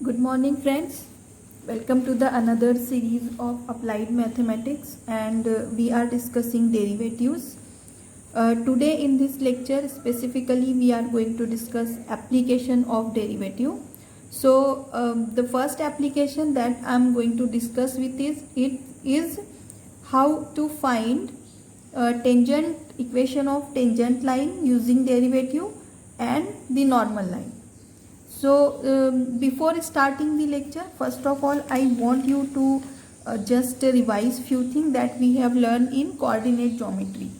Good morning friends. Welcome to the another series of applied mathematics and we are discussing derivatives. Today in this lecture specifically we are going to discuss application of derivative. So the first application that I am going to discuss with is how to find tangent equation of tangent line using derivative and the normal line. So before starting the lecture, first of all I want you to just revise few things that we have learned in coordinate geometry.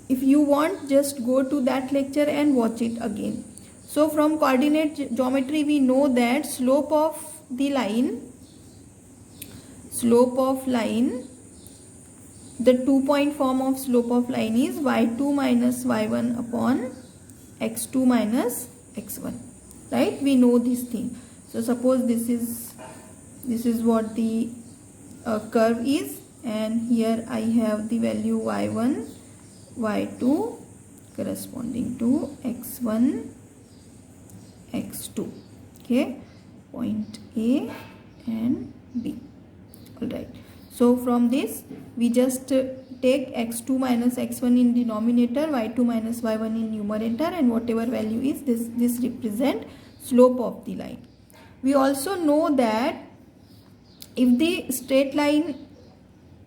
If you want, just go to that lecture and watch it again. So from coordinate geometry we know that slope of line, the 2-point form of slope of line is y2 minus y1 upon x2 minus x1. Right, we know this thing. So suppose this is what the curve is, and here I have the value y1, y2 corresponding to x1, x2. Okay, point A and B. All right. So from this we just take x2 minus x1 in denominator, y2 minus y1 in numerator, and whatever value is this represent slope of the line. We also know that if the straight line,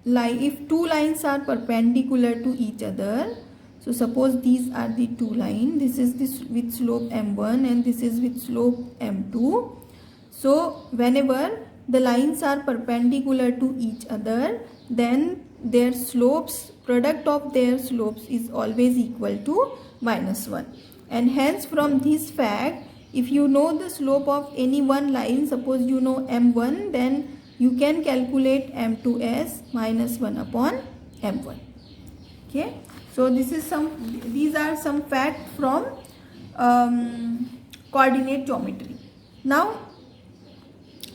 if two lines are perpendicular to each other, so suppose these are the two lines, this is this with slope m1 and this is with slope m2. So whenever the lines are perpendicular to each other, then their slopes, product of their slopes is always equal to -1. And hence from this fact, if you know the slope of any one line, suppose you know m1, then you can calculate m2 as -1 upon m1. Okay, so these are some facts from coordinate geometry. Now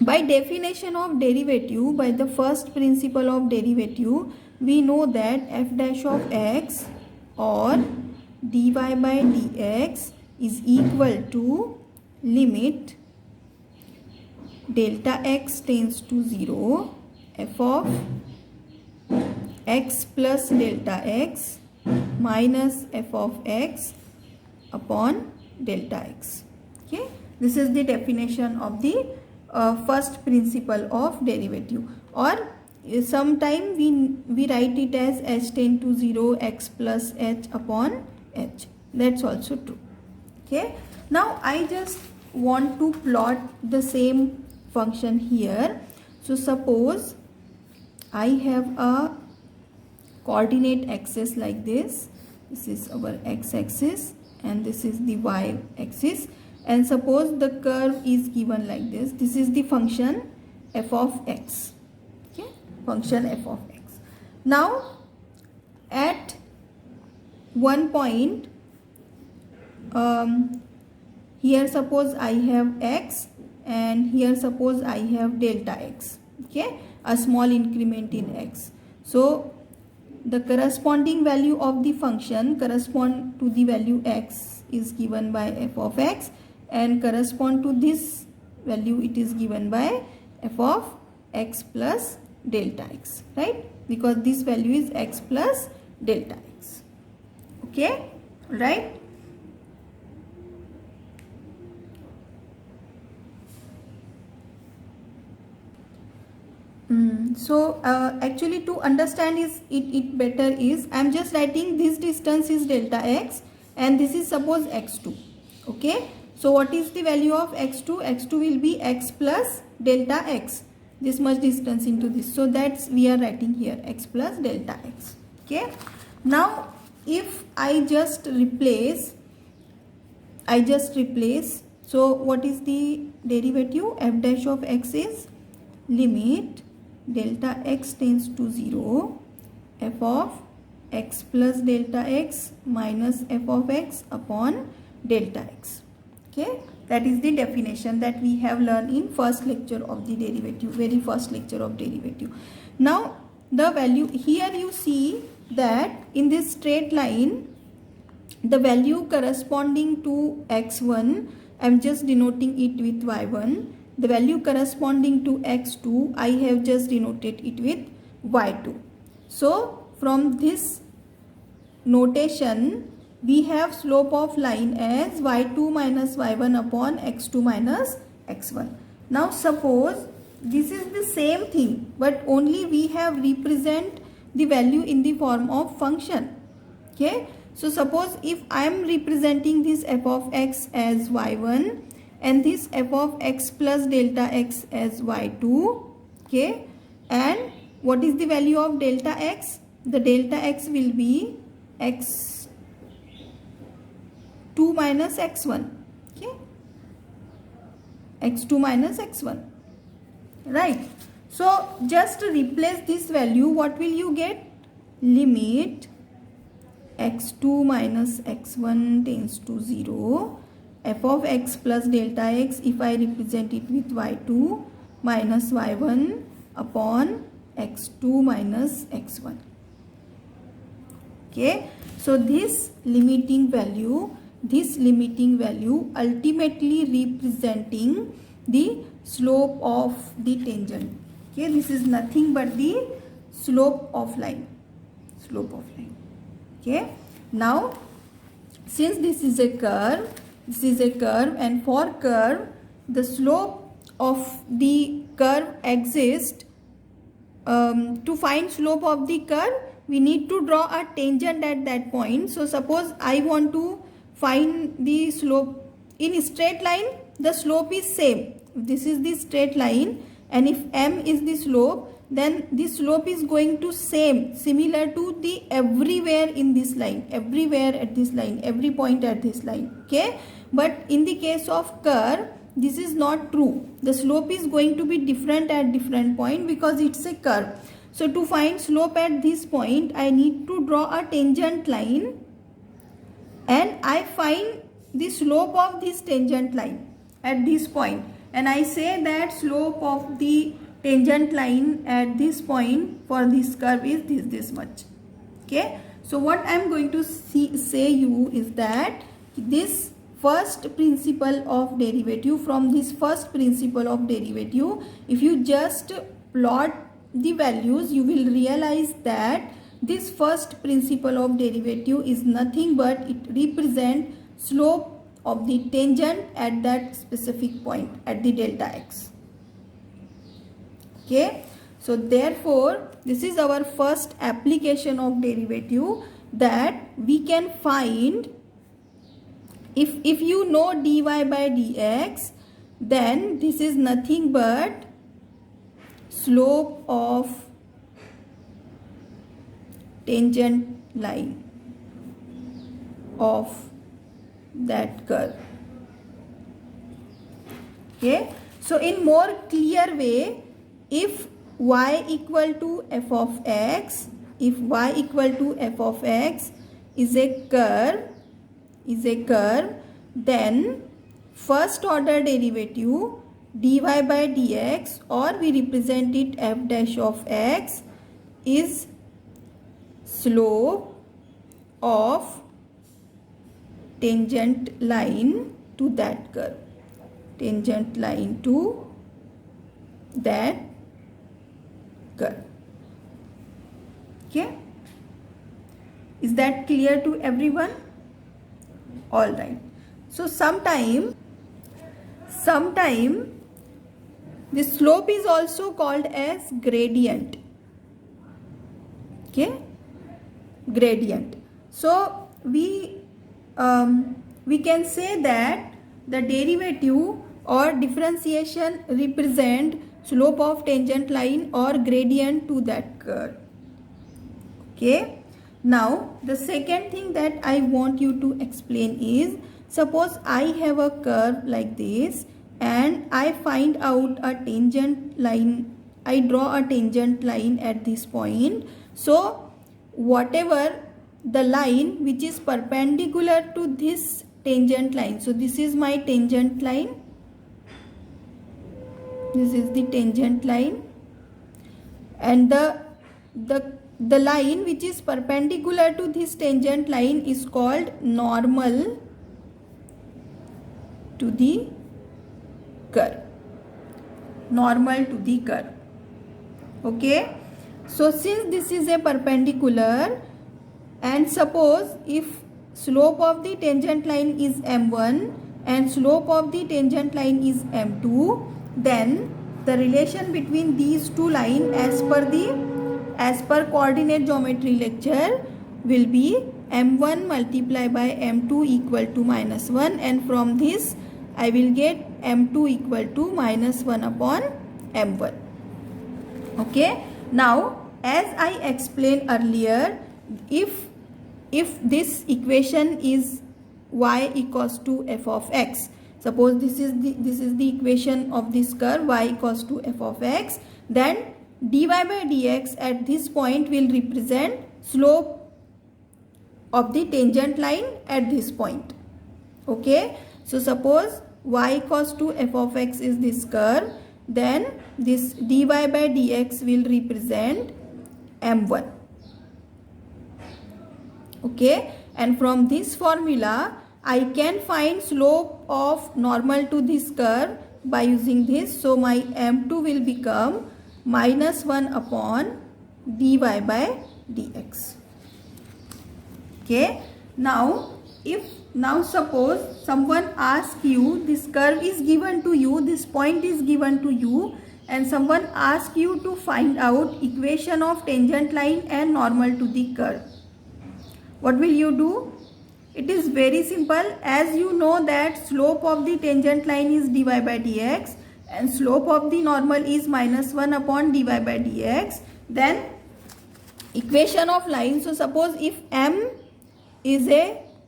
by definition of derivative, by the first principle of derivative, we know that f dash of x or dy by dx is equal to limit delta x tends to 0 f of x plus delta x minus f of x upon delta x. Okay, this is the definition of the first principle of derivative, or sometime we write it as h tend to 0 x plus h upon h. That's also true. Okay, now I just want to plot the same function here. So suppose I have a coordinate axis like this. This is our x-axis and this is the y-axis, and suppose the curve is given like this. This is the function f of x. Okay, function f of x. Now at one point, here suppose I have x and here suppose I have delta x. Okay, a small increment in x. So the corresponding value of the function correspond to the value x is given by f of x, and correspond to this value it is given by f of x plus delta x, right? Because this value is x plus delta x. Okay, right? So actually to understand it better is I am just writing this distance is delta x and this is suppose x2. Okay, so what is the value of x2? x2 will be x plus delta x, this much distance into this. So that's we are writing here x plus delta x. Okay, now if I just replace, so what is the derivative? F dash of x is limit delta x tends to 0 f of x plus delta x minus f of x upon delta x. Okay, that is the definition that we have learned in first lecture of the derivative, very first lecture of derivative. Now the value here, you see that in this straight line the value corresponding to x1, I am just denoting it with y1. The value corresponding to x2, I have just denoted it with y2. So from this notation, we have slope of line as y2 minus y1 upon x2 minus x1. Now suppose this is the same thing, but only we have represent the value in the form of function. Okay, so suppose if I am representing this f of x as y1 and this f of x plus delta x as y2, okay, and what is the value of delta x? The delta x will be x2 minus x1, okay, x2 minus x1, right? So just replace this value. What will you get? Limit x2 minus x1 tends to 0, f of x plus delta x, if I represent it with y2 minus y1 upon x2 minus x1. Okay, so this limiting value ultimately representing the slope of the tangent. Okay, this is nothing but the slope of line. Okay, now since this is a curve, and for curve the slope of the curve exists. To find slope of the curve, we need to draw a tangent at that point. So suppose I want to find the slope in a straight line, the slope is same. This is the straight line, and if m is the slope, then the slope is going to similar to the everywhere in this line, everywhere at this line, every point at this line. Okay, but in the case of curve, this is not true. The slope is going to be different at different point because it's a curve. So to find slope at this point, I need to draw a tangent line, and I find the slope of this tangent line at this point, and I say that slope of the tangent line at this point for this curve is this much. Okay, so what I am going to say you is that this first principle of derivative, from this first principle of derivative, if you just plot the values, you will realize that this first principle of derivative is nothing but it represents slope of the tangent at that specific point at the delta x. Okay, so therefore this is our first application of derivative, that we can find, if you know dy by dx, then this is nothing but slope of tangent line of that curve. Okay, so in more clear way, if y equal to f of x, is a curve, then first order derivative dy by dx, or we represent it f dash of x, is slope of tangent line to that curve, tangent line to that curve. Okay, is that clear to everyone? All right, so sometime the slope is also called as gradient. Okay, gradient. So we can say that the derivative or differentiation represent slope of tangent line or gradient to that curve. Okay, now the second thing that I want you to explain is, suppose I have a curve like this and I find out a tangent line, I draw a tangent line at this point. So whatever the line which is perpendicular to this tangent line, so this is my tangent line, this is the tangent line, and the line which is perpendicular to this tangent line is called normal to the curve, normal to the curve. Okay, so since this is a perpendicular, and suppose if slope of the tangent line is m1 and slope of the tangent line is m2, then the relation between these two lines as per coordinate geometry lecture will be m1 multiplied by m2 equal to -1, and from this I will get m2 equal to -1 upon m1. Okay, now as I explained earlier, if this equation is y equals to f of x, suppose this is the equation of this curve y equals to f of x, then dy by dx at this point will represent slope of the tangent line at this point. Okay, so suppose y equals to f of x is this curve, then this dy by dx will represent m1. Okay, and from this formula I can find slope of normal to this curve by using this. So my m2 will become -1 upon dy by dx. Okay, now suppose someone asks you, this curve is given to you, this point is given to you, and someone asks you to find out equation of tangent line and normal to the curve. What will you do? It is very simple. As you know that slope of the tangent line is dy by dx and slope of the normal is -1 upon dy by dx, then equation of line. So suppose if m is a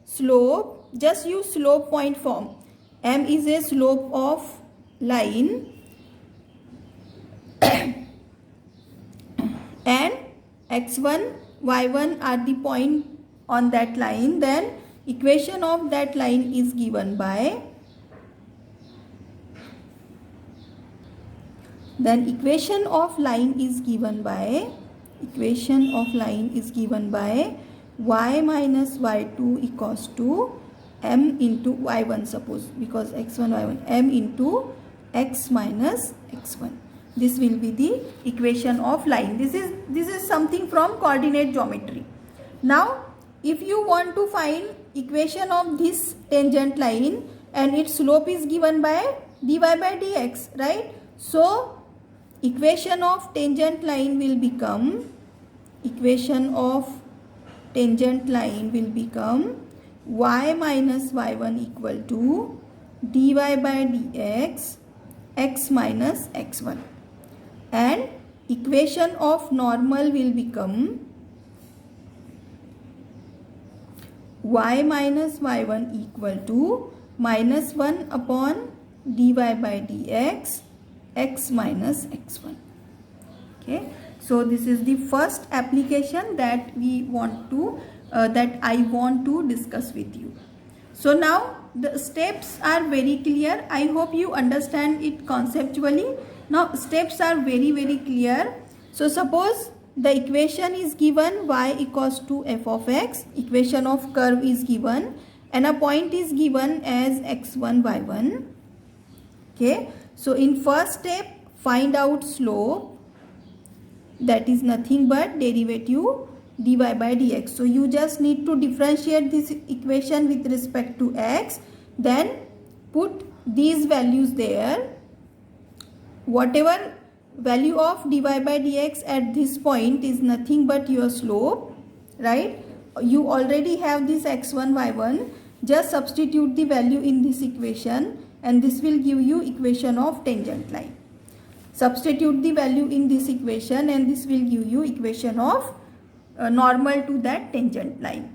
slope, just use slope point form. M is a slope of line and x1, y1 are the point on that line, then equation of that line is given by y minus y2 equals to m into y1, suppose, because x1 y1, m into x minus x1. This will be the equation of line. This is something from coordinate geometry. Now if you want to find equation of this tangent line and its slope is given by dy by dx, right? So equation of tangent line will become y minus y1 equal to dy by dx x minus x1, and equation of normal will become y minus y1 equal to -1 upon dy by dx x minus x1. Okay, so this is the first application that we want to that I want to discuss with you. So now the steps are very clear. I hope you understand it conceptually. Now steps are very clear. So suppose the equation is given y equals to f of x, equation of curve is given, and a point is given as x1 y1. Okay, so in first step find out slope, that is nothing but derivative dy by dx. So you just need to differentiate this equation with respect to x, then put these values there. Whatever value of dy by dx at this point is nothing but your slope, right? You already have this x1 y1, just substitute the value in this equation and this will give you equation of tangent line. Substitute the value in this equation and this will give you equation of normal to that tangent line.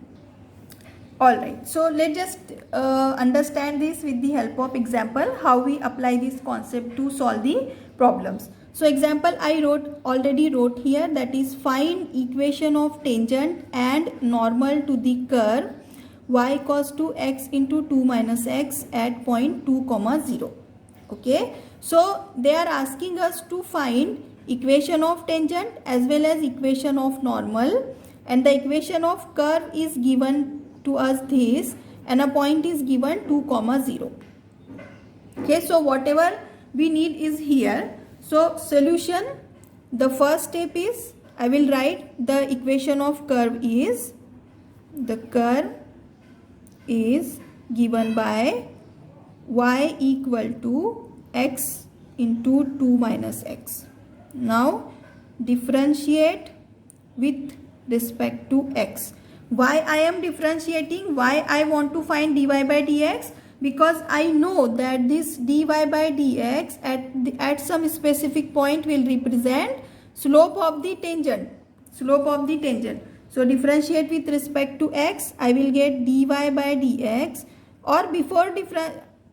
Alright, so let's just understand this with the help of example, how we apply this concept to solve the problems. So example I already wrote here, that is find equation of tangent and normal to the curve y equals to x into 2 minus x at point 2, 0. Okay, so they are asking us to find equation of tangent as well as equation of normal, and the equation of curve is given to us this, and a point is given 2, 0. Okay, so whatever we need is here. So solution, the first step is, I will write the equation of curve is, the curve is given by y equal to x into 2 minus x. Now differentiate with respect to x. Why I am differentiating? Why I want to find dy by dx? Because I know that this dy by dx at some specific point will represent slope of the tangent. Slope of the tangent. So differentiate with respect to x. I will get dy by dx, or before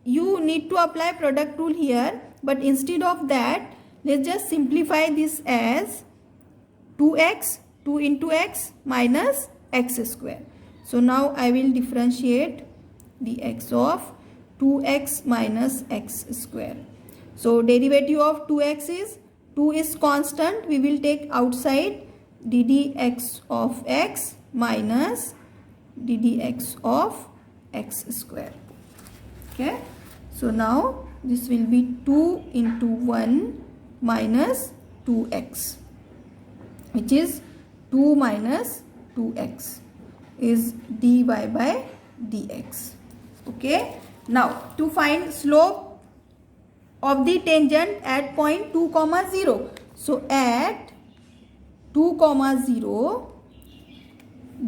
you need to apply product rule here, but instead of that, let's just simplify this as 2x, 2 into x minus x square. So now I will differentiate dx of 2x minus x square. So derivative of 2x is, 2 is constant, we will take outside, ddx of x minus ddx of x square. Okay, so now this will be 2 into 1 minus 2x, which is 2 minus 2x is dy by dx. Okay, now to find slope of the tangent at point 2 comma 0. So at 2 comma 0,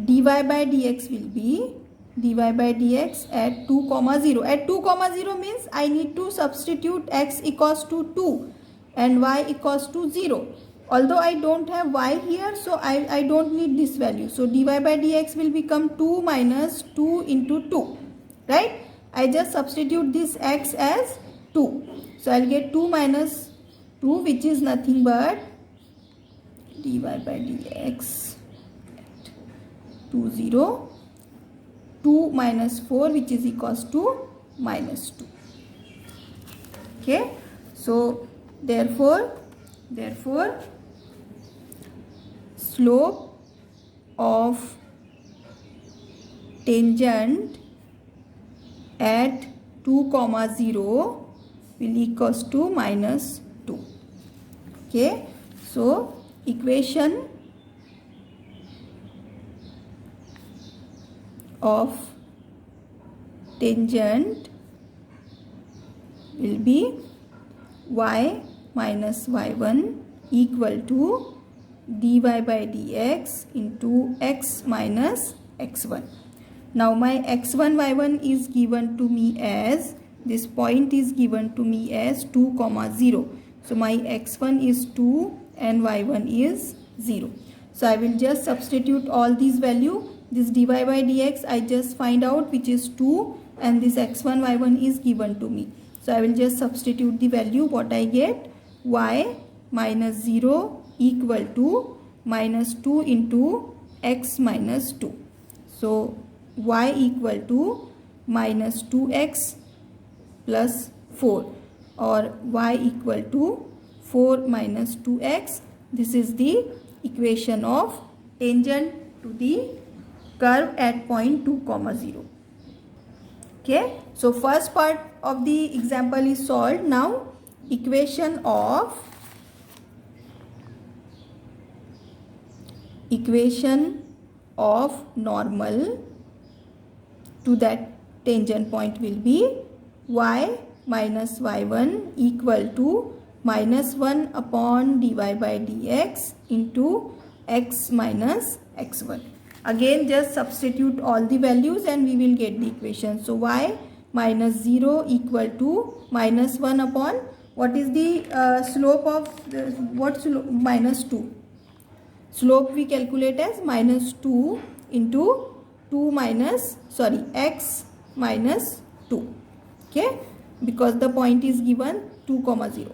dy by dx will be dy by dx at 2 comma 0. At 2 comma 0 means I need to substitute x equals to 2 and y equals to 0. Although I don't have y here, so I don't need this value. So dy by dx will become 2 minus 2 into 2. Right? I just substitute this x as 2. So I'll get 2 minus 2, which is nothing but dy by dx at 2 0, 2 minus 4, which is equals to minus 2. Okay, so therefore slope of tangent at 2 comma 0 will equals to minus 2. Okay, so equation of tangent will be y minus y1 equal to dy by dx into x minus x1. Now my x1 y1 is given to me as, this point is given to me as 2 comma 0. So my x1 is 2 and y1 is 0. So I will just substitute all these value. This dy by dx I just find out, which is 2, and this x1 y1 is given to me. So I will just substitute the value. What I get? Y minus 0 equal to minus 2 into x minus 2. So y equal to minus 2x plus 4, or y equal to 4 minus 2x. This is the equation of tangent to the curve at point 2 comma 0. Okay, so first part of the example is solved. Now equation of normal to that tangent point will be y minus y1 equal to minus 1 upon dy by dx into x minus x1. Again just substitute all the values and we will get the equation. So y minus 0 equal to minus 1 upon, what is the slope of the, what slope? Minus 2. Slope we calculate as minus 2 into 2 minus, sorry, x minus 2. Okay, because the point is given 2 comma 0.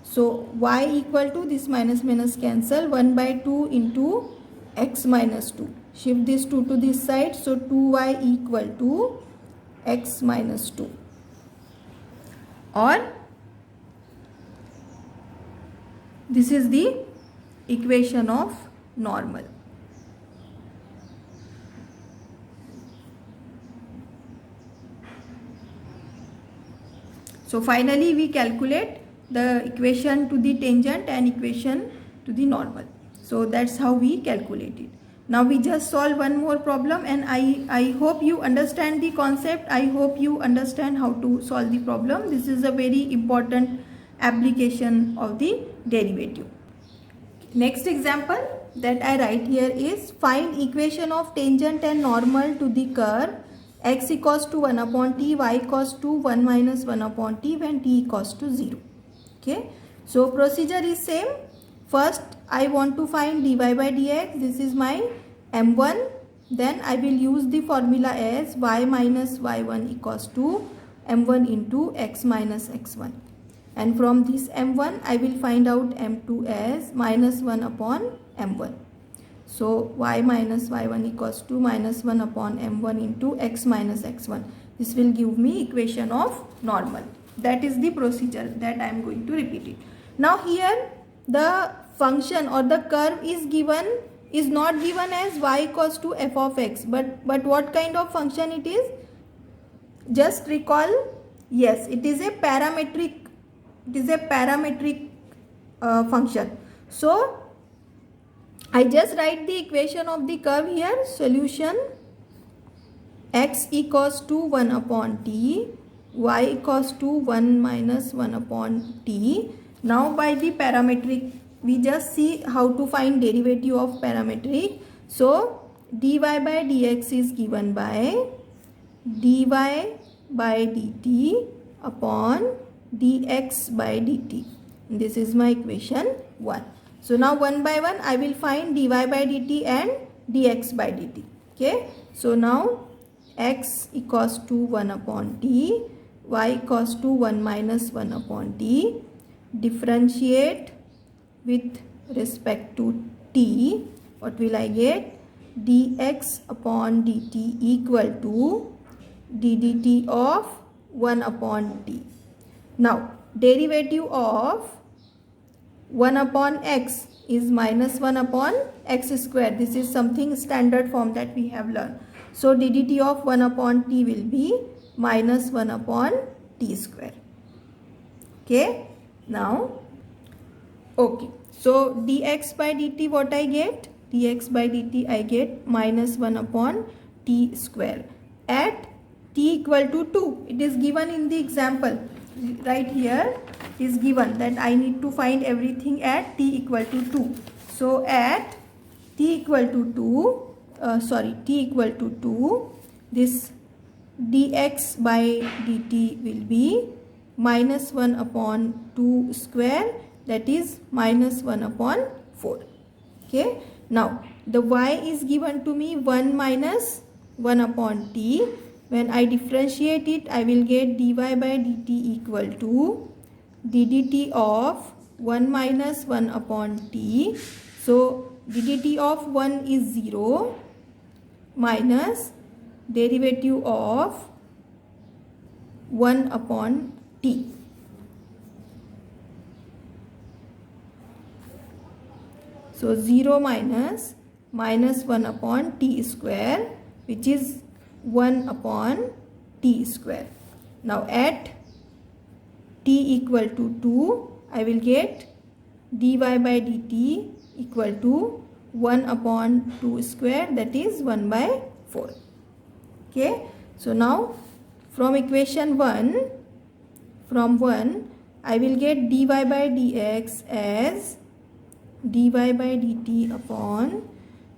So y equal to, this minus minus cancel, 1 by 2 into x minus 2. Shift this 2 to this side. So 2y equal to x minus 2. Or this is the equation of normal. So finally we calculate the equation to the tangent and equation to the normal. So that's how we calculate it. Now we just solve one more problem, and I hope you understand the concept. I hope you understand how to solve the problem. This is a very important application of the derivative. Next example that I write here is find equation of tangent and normal to the curve x equals to 1 upon t, y equals to 1 minus 1 upon t when t equals to 0. Okay, so procedure is same. First I want to find dy by dx. This is my m1. Then I will use the formula as y minus y1 equals to m1 into x minus x1. And from this m1 I will find out m2 as minus 1 upon m1. So y minus y1 equals to minus 1 upon m1 into x minus x1. This will give me equation of normal. That is the procedure that I am going to repeat it. Now here the function or the curve is not given as y equals to f of x. But what kind of function it is? Just recall, yes, it is a parametric. It is a parametric function. So I just write the equation of the curve here. Solution: x equals to 1 upon t, y equals to 1 minus 1 upon t. Now by the parametric, we just see how to find derivative of parametric. So dy by dx is given by dy by dt upon dx by dt. This is my equation 1. So now one by one I will find dy by dt and dx by dt. Okay. So now x equals to 1 upon t, y equals to 1 minus 1 upon t. Differentiate with respect to t. What will I get? Dx upon dt equal to ddt of 1 upon t. Now derivative of 1 upon x is minus 1 upon x square. This is something standard form that we have learned. So ddt of 1 upon t will be minus 1 upon t square. Okay. Now, okay. So dx by dt, what I get? Dx by dt I get minus 1 upon t square at t equal to 2. It is given in the example. Right here is given that I need to find everything at t equal to 2. So at t equal to 2, this dx by dt will be minus 1 upon 2 square, that is minus 1 upon 4. Okay. Now the y is given to me 1 minus 1 upon t. When I differentiate it, I will get dy by dt equal to ddt of 1 minus 1 upon t. So ddt of 1 is 0 minus derivative of 1 upon t. So 0 minus 1 upon t square, which is 1 upon t square. Now at t equal to 2, I will get dy by dt equal to 1 upon 2 square, that is 1 by 4. Okay. So now from equation 1, I will get dy by dx as dy by dt upon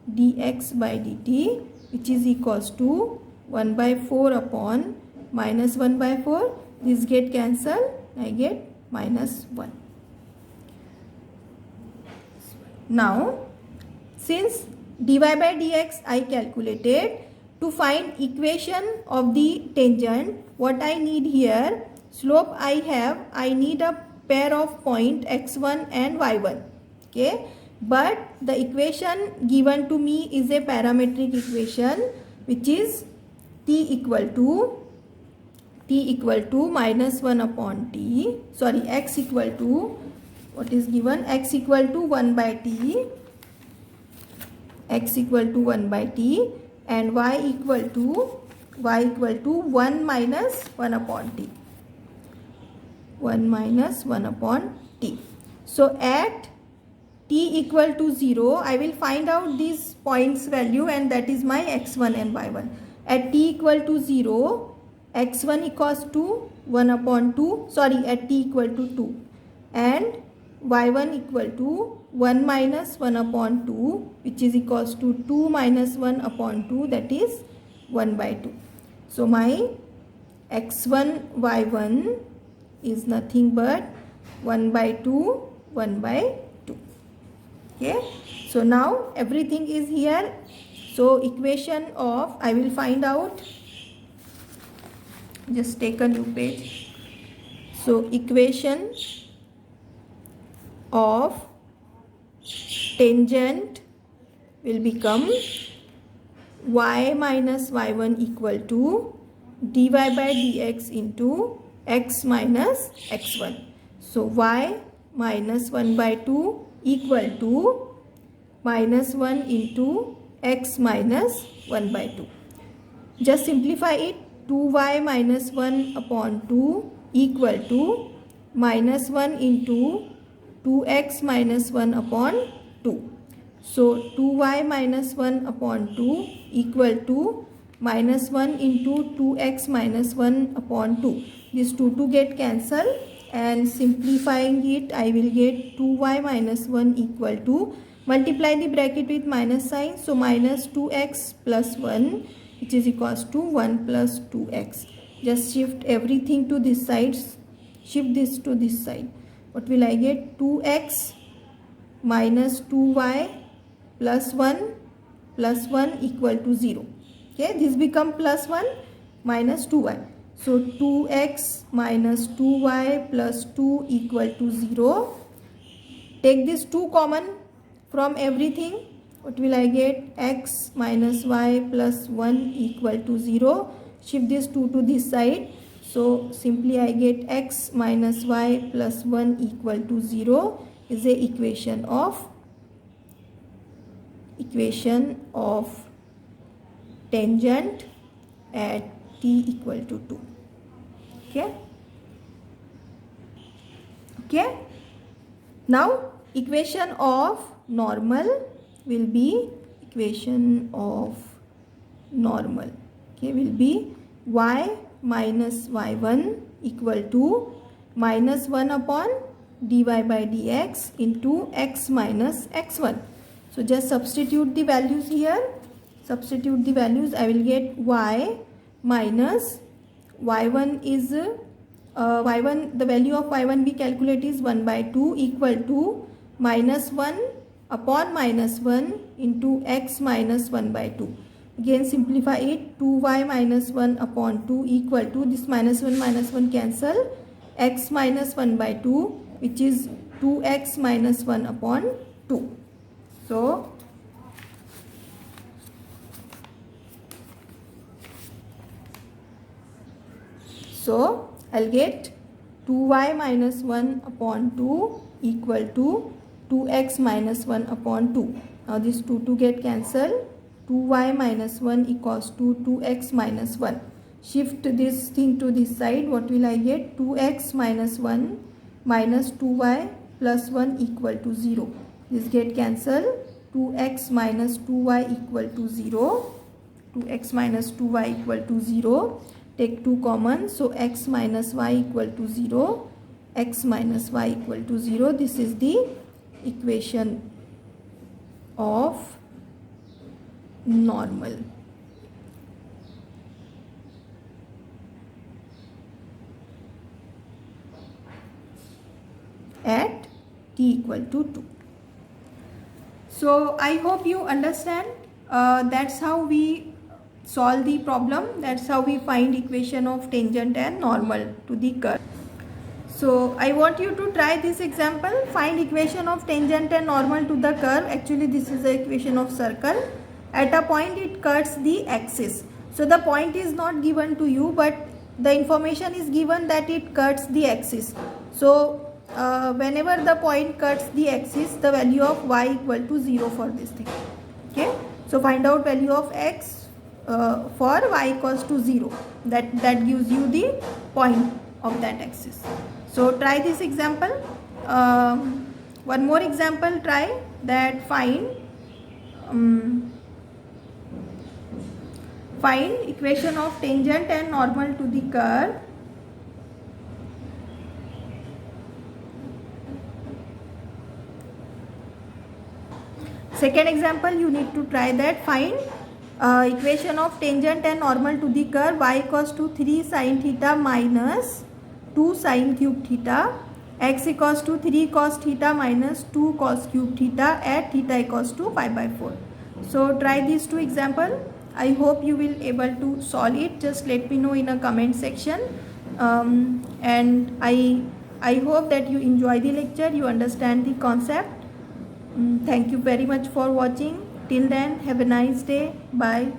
dx by dt, which is equals to 1 by 4 upon minus 1 by 4. This get cancelled. I get minus 1. Now since dy by dx I calculated, to find equation of the tangent, what I need here, slope I need a pair of point x1 and y1. Okay. But the equation given to me is a parametric equation, which is t equal to minus 1 upon t, sorry, x equal to, what is given, x equal to 1 by t, x equal to 1 by t, and y equal to 1 minus 1 upon t. 1 minus 1 upon t. So at t equal to 0, I will find out these points value, and that is my x1 and y1. At t equal to 0, x1 equals to 1 upon 2, sorry, at t equal to 2, and y1 equal to 1 minus 1 upon 2, which is equals to 2 minus 1 upon 2, that is 1 by 2. So my x1 y1 is nothing but 1 by 2, 1 by 2. Okay, so now everything is here. So equation of, I will find out, just take a new page. So equation of tangent will become y minus y1 equal to dy by dx into x minus x1. So y minus 1 by 2 equal to minus 1 into x minus 1 by 2. Just simplify it. 2y minus 1 upon 2 equal to minus 1 into 2x minus 1 upon 2. So 2y minus 1 upon 2 equal to minus 1 into 2x minus 1 upon 2. These 2 get cancelled, and simplifying it, I will get 2y minus 1 equal to, multiply the bracket with minus sign, so minus 2x plus 1, which is equals to 1 plus 2x. Just shift everything to this side, shift this to this side. What will I get? 2x minus 2y plus 1 equal to 0. Okay, this become plus 1 minus 2y. So 2x minus 2y plus 2 equal to 0. Take this 2 common from everything. What will I get? X minus y plus 1 equal to 0. Shift this 2 to this side. So simply I get x minus y plus 1 equal to 0 is a equation of tangent at t equal to 2. Okay. Now equation of normal will be will be y minus y1 equal to minus 1 upon dy by dx into x minus x1. So just substitute the values here. Substitute the values. I will get y minus y1 is y1, the value of y1 we calculate is 1 by 2 equal to minus 1 upon minus 1 into x minus 1 by 2. Again simplify it. 2y minus 1 upon 2 equal to, this minus 1 cancel, x minus 1 by 2, which is 2x minus 1 upon 2. So I'll get 2y minus 1 upon 2 equal to 2x minus 1 upon 2. Now this 2 get cancelled. 2y minus 1 equals to 2x minus 1. Shift this thing to this side. What will I get? 2x minus 1 minus 2y plus 1 equal to 0. This get cancelled. 2x minus 2y equal to 0. 2x minus 2y equal to 0. Take 2 common. So x minus y equal to 0. X minus y equal to 0. This is the equation of normal. At t equal to 2. So I hope you understand. That's how we solve the problem. That's how we find equation of tangent and normal to the curve. So I want you to try this example. Find equation of tangent and normal to the curve. Actually this is the equation of circle. At a point it cuts the axis. So the point is not given to you, but the information is given that it cuts the axis. So whenever the point cuts the axis, the value of y equal to 0 for this thing. Okay. So find out value of x for y equals to 0. That gives you the point of that axis. So try this example. One more example, try that. Find equation of tangent and normal to the curve. Second example, you need to try that. Find equation of tangent and normal to the curve y equals to 3 sin theta minus 2 sin cube theta, x equals to 3 cos theta minus 2 cos cube theta at theta equals to pi by 4. So try these two examples. I hope you will able to solve it. Just let me know in a comment section. And I hope that you enjoy the lecture, you understand the concept. Thank you very much for watching. Till then, have a nice day. Bye.